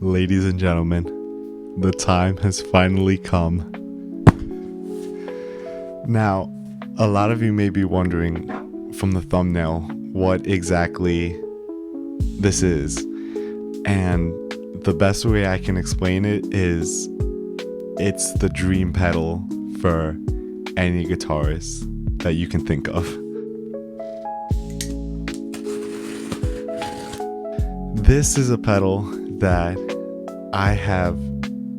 Ladies and gentlemen, the time has finally come. Now, a lot of you may be wondering from the thumbnail what exactly this is. And the best way I can explain it is it's the dream pedal for any guitarist that you can think of. This is a pedal that I have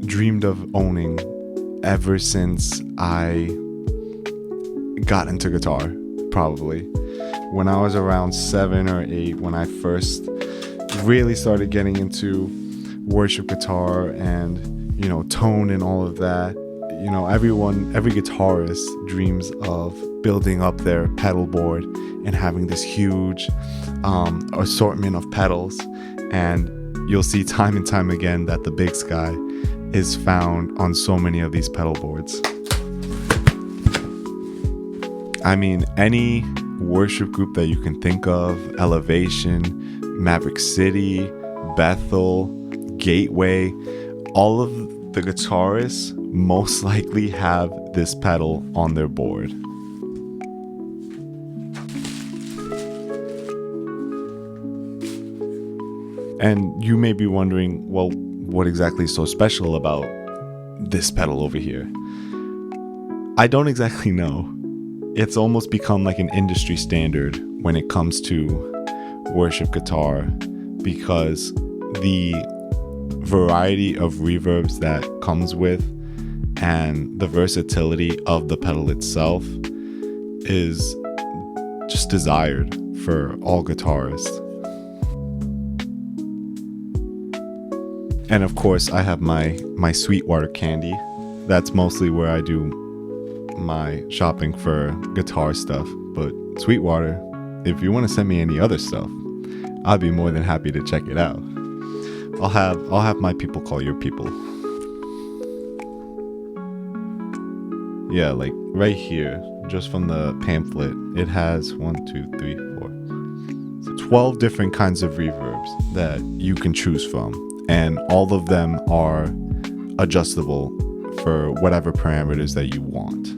dreamed of owning ever since I got into guitar, probably. When I was around 7 or 8, when I first really started getting into worship guitar and, tone and all of that. Every guitarist dreams of building up their pedal board and having this huge assortment of pedals. And you'll see time and time again that the Big Sky is found on so many of these pedal boards. I mean, any worship group that you can think of, Elevation, Maverick City, Bethel, Gateway, all of the guitarists most likely have this pedal on their board. And you may be wondering, well, what exactly is so special about this pedal over here? I don't exactly know. It's almost become like an industry standard when it comes to worship guitar, because the variety of reverbs that comes with and the versatility of the pedal itself is just desired for all guitarists. And of course, I have my Sweetwater candy. That's mostly where I do my shopping for guitar stuff. But Sweetwater, if you want to send me any other stuff, I'd be more than happy to check it out. I'll have my people call your people. Yeah, like right here, just from the pamphlet, it has 12 different kinds of reverbs that you can choose from. And all of them are adjustable for whatever parameters that you want.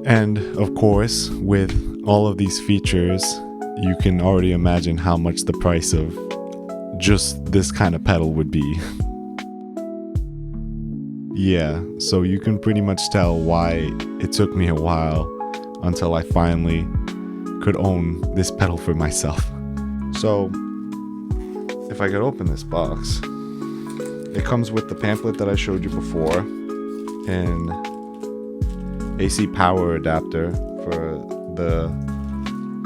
And of course, with all of these features, you can already imagine how much the price of just this kind of pedal would be. Yeah, so you can pretty much tell why it took me a while until I finally could own this pedal for myself. So, if I could open this box, it comes with the pamphlet that I showed you before, an AC power adapter for the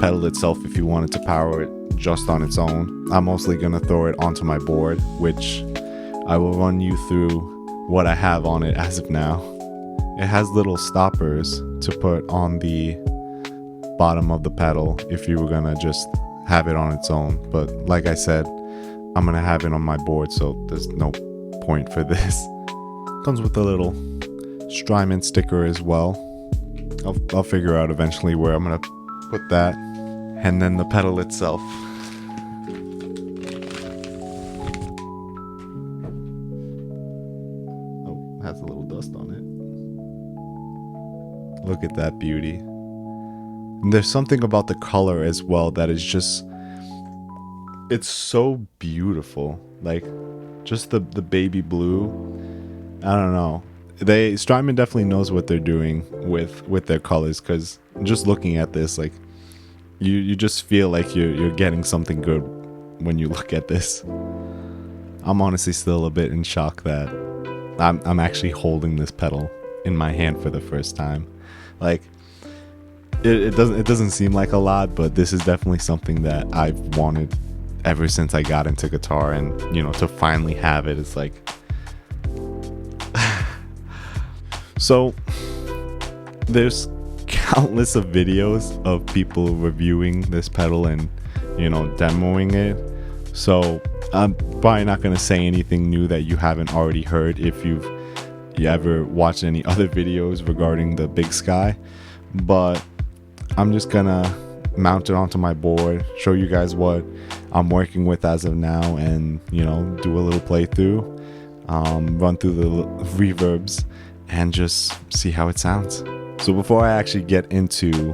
pedal itself if you wanted to power it just on its own. I'm mostly going to throw it onto my board, which I will run you through what I have on it as of now. It has little stoppers to put on the bottom of the pedal if you were going to just have it on its own, but like I said, I'm gonna have it on my board, so there's no point for this. Comes with a little Strymon sticker as well. I'll figure out eventually where I'm gonna put that. And then the pedal itself. Oh, has a little dust on it. Look at that beauty. And there's something about the color as well that is just, it's so beautiful. Like, just the baby blue. I don't know. Strymon definitely knows what they're doing with their colors, because just looking at this, like, you just feel like you're getting something good when you look at this. I'm honestly still a bit in shock that I'm actually holding this pedal in my hand for the first time. Like, it doesn't seem like a lot, but this is definitely something that I've wanted ever since I got into guitar, and to finally have it, it's like so there's countless of videos of people reviewing this pedal and demoing it, so I'm probably not going to say anything new that you haven't already heard if you ever watched any other videos regarding the Big Sky. But I'm just gonna mount it onto my board, show you guys what I'm working with as of now, and do a little playthrough, run through the reverbs, and just see how it sounds. So before I actually get into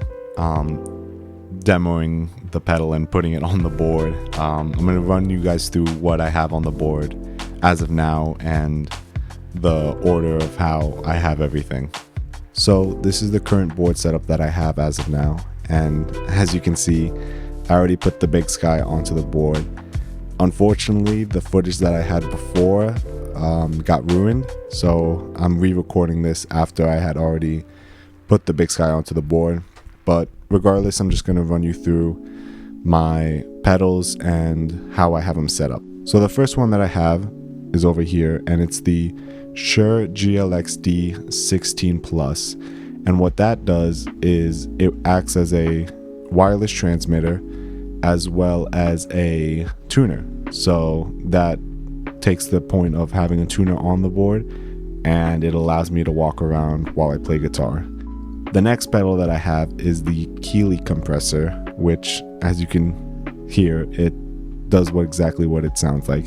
demoing the pedal and putting it on the board, I'm going to run you guys through what I have on the board as of now and the order of how I have everything. So this is the current board setup that I have as of now, and as you can see, I already put the Big Sky onto the board. Unfortunately, the footage that I had before got ruined, so I'm re-recording this after I had already put the Big Sky onto the board. But regardless, I'm just going to run you through my pedals and how I have them set up. So the first one that I have is over here, and it's the Shure GLX-D 16 Plus, and what that does is it acts as a wireless transmitter as well as a tuner. So that takes the point of having a tuner on the board, and it allows me to walk around while I play guitar. The next pedal that I have is the Keeley compressor, which, as you can hear, it does exactly what it sounds like.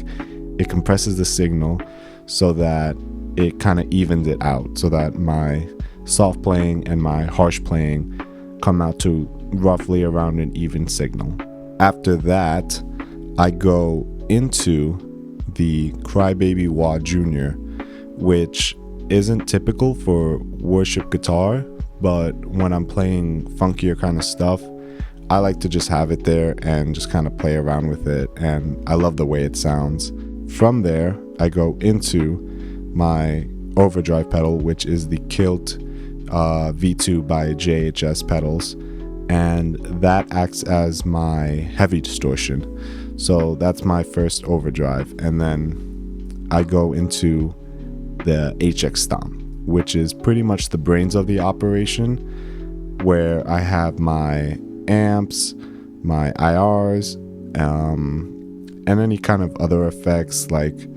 It compresses the signal so that it kind of evens it out, so that my soft playing and my harsh playing come out to roughly around an even signal. After that, I go into the Crybaby Wah Jr., which isn't typical for worship guitar, but when I'm playing funkier kind of stuff, I like to just have it there and just kind of play around with it, and I love the way it sounds. From there, I go into my overdrive pedal, which is the Kilt V2 by JHS pedals, and that acts as my heavy distortion. So that's my first overdrive, and then I go into the HX Stomp, which is pretty much the brains of the operation, where I have my amps, my IRs, and any kind of other effects like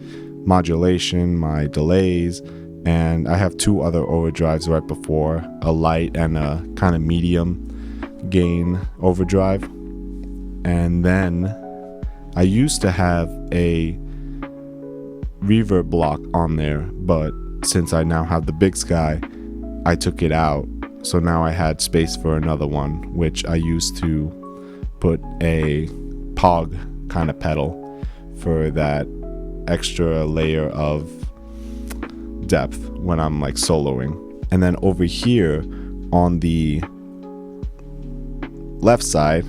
modulation, my delays, and I have two other overdrives right before, a light and a kind of medium gain overdrive. And then I used to have a reverb block on there, but since I now have the Big Sky, I took it out. So now I had space for another one, which I used to put a Pog kind of pedal for that extra layer of depth when I'm like soloing. And then over here on the left side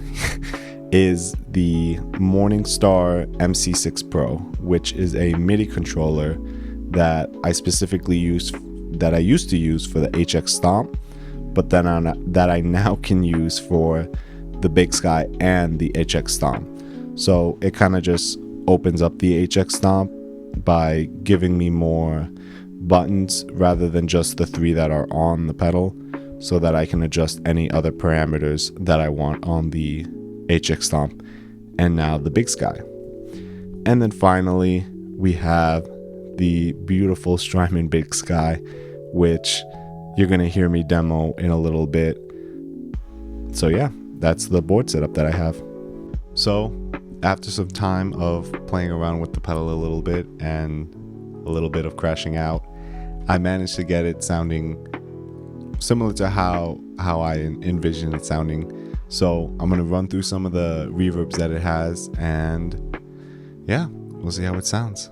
is the Morningstar MC6 Pro, which is a MIDI controller that I specifically used to use for the HX Stomp, but then that I now can use for the Big Sky and the HX Stomp. So it kind of just opens up the HX Stomp by giving me more buttons rather than just the 3 that are on the pedal, so that I can adjust any other parameters that I want on the HX Stomp and now the Big Sky. And then finally we have the beautiful Strymon Big Sky, which you're going to hear me demo in a little bit. So yeah, that's the board setup that I have. So after some time of playing around with the pedal a little bit and a little bit of crashing out, I managed to get it sounding similar to how I envision it sounding. So I'm going to run through some of the reverbs that it has, and yeah, we'll see how it sounds.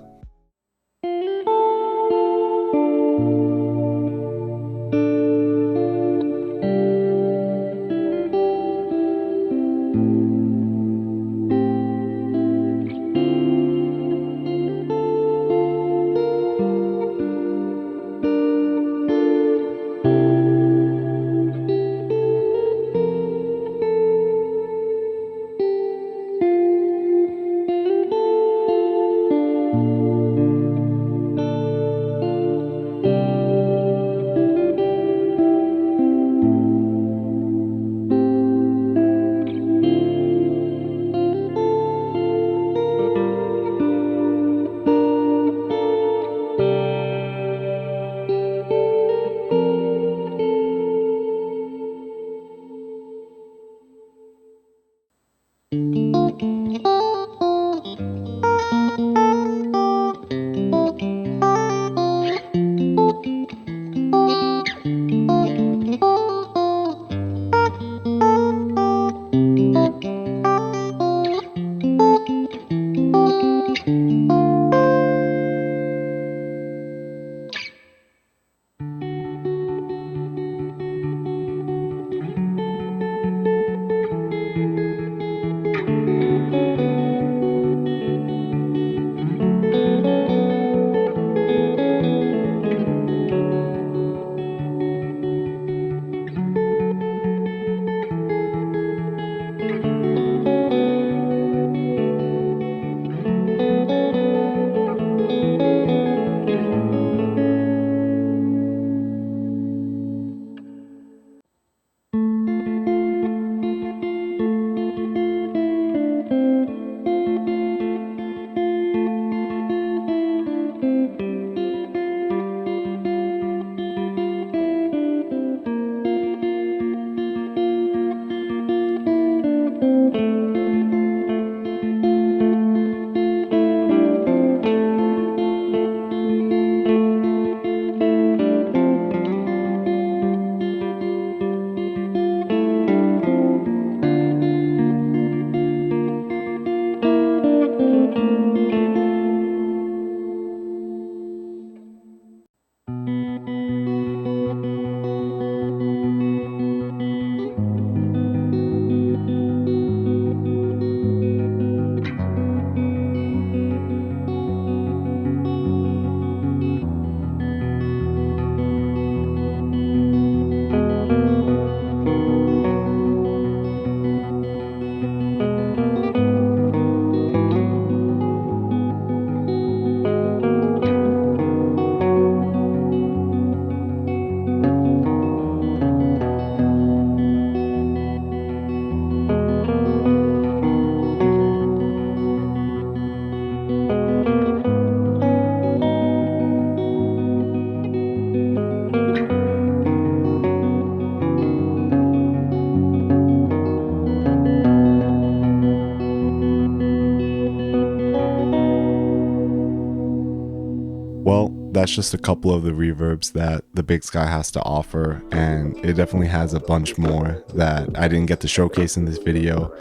that's just a couple of the reverbs that the Big Sky has to offer, and it definitely has a bunch more that I didn't get to showcase in this video,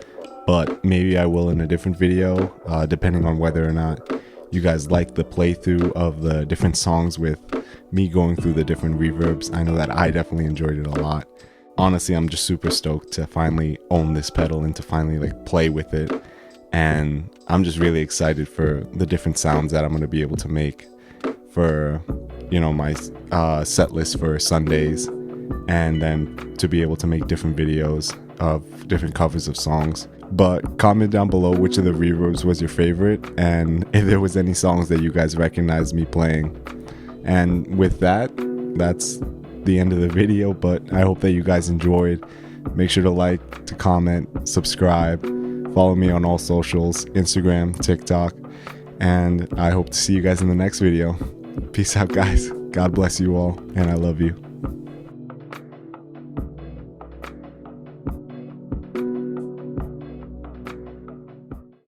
but maybe I will in a different video, depending on whether or not you guys like the playthrough of the different songs with me going through the different reverbs. I know that I definitely enjoyed it a lot. Honestly, I'm just super stoked to finally own this pedal and to finally like play with it, and I'm just really excited for the different sounds that I'm going to be able to make for, you know, my set list for Sundays, and then to be able to make different videos of different covers of songs. But comment down below which of the reverbs was your favorite, and if there was any songs that you guys recognized me playing. And with that, that's the end of the video, but I hope that you guys enjoyed. Make sure to like, to comment, subscribe, follow me on all socials, Instagram, TikTok, and I hope to see you guys in the next video. Peace out, guys. God bless you all, and I love you.